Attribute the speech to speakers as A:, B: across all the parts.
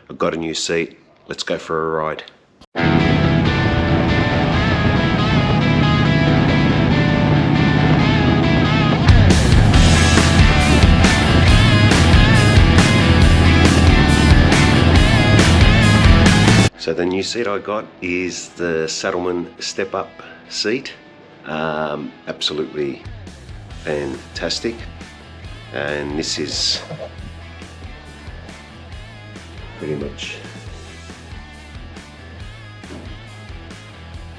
A: I've got a new seat. Let's go for a ride. So the new seat I got is the Saddleman step-up seat. Absolutely fantastic. And this is pretty much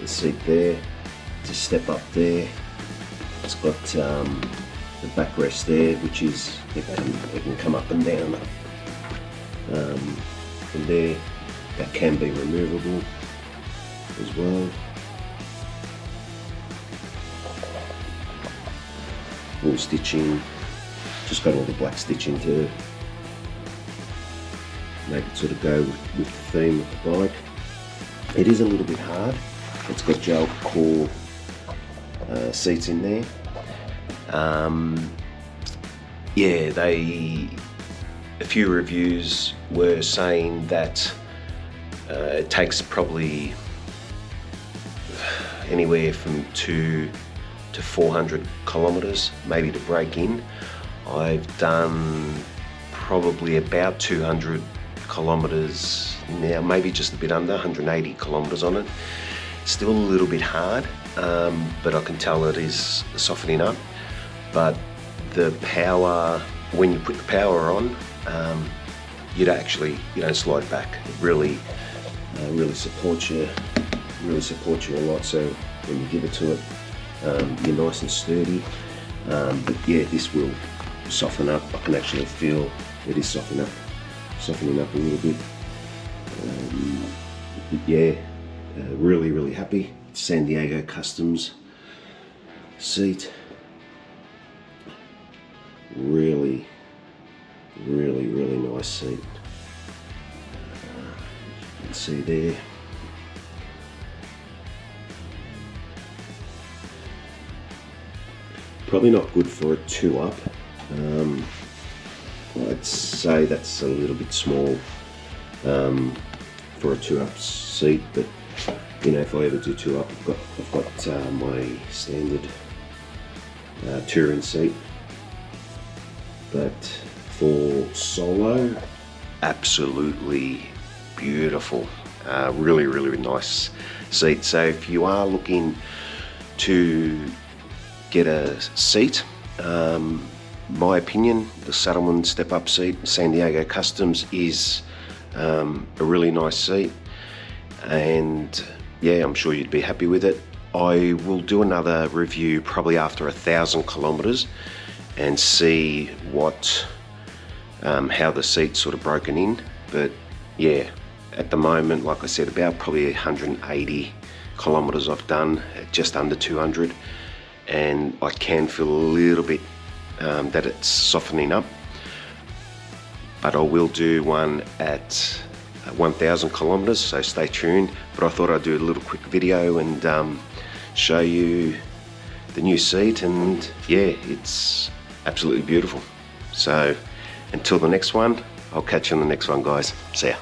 A: the seat there. To step up there, it's got the backrest there, which is it can come up and down from there. That can be removable as well. All stitching, just got all the black stitching to make it sort of go with the theme of the bike. It is a little bit hard. It's got gel core seats in there. Yeah, a few reviews were saying that it takes probably anywhere from 200 to 400 kilometers maybe to break in. I've done probably about 200 kilometers now, maybe just a bit under 180 kilometers on it. Still a little bit hard, but I can tell it is softening up. But the power, when you put the power on, you don't slide back. It really supports you a lot. So when you give it to it, you're nice and sturdy. But yeah, this will soften up. I can actually feel it is softening up a little bit. But yeah, really happy. San Diego Customs seat. Really nice seat. You can see there. Probably not good for a 2-up. I'd say that's a little bit small for a 2-up seat, but you know, if I ever do 2-up, I've got my standard touring seat. But for solo, absolutely beautiful. Really nice seat. So if you are looking to get a seat, my opinion, the Saddleman step-up seat, San Diego Customs, is a really nice seat, and yeah, I'm sure you'd be happy with it. I will do another review probably after 1,000 kilometers and see what how the seat's sort of broken in. But yeah, at the moment, like I said, about probably 180 kilometers I've done, just under 200, and I can feel a little bit that it's softening up. But I will do one at 1,000 kilometers, so stay tuned. But I thought I'd do a little quick video and show you the new seat, and yeah, it's absolutely beautiful. So until the next one, I'll catch you on the next one, guys. See ya.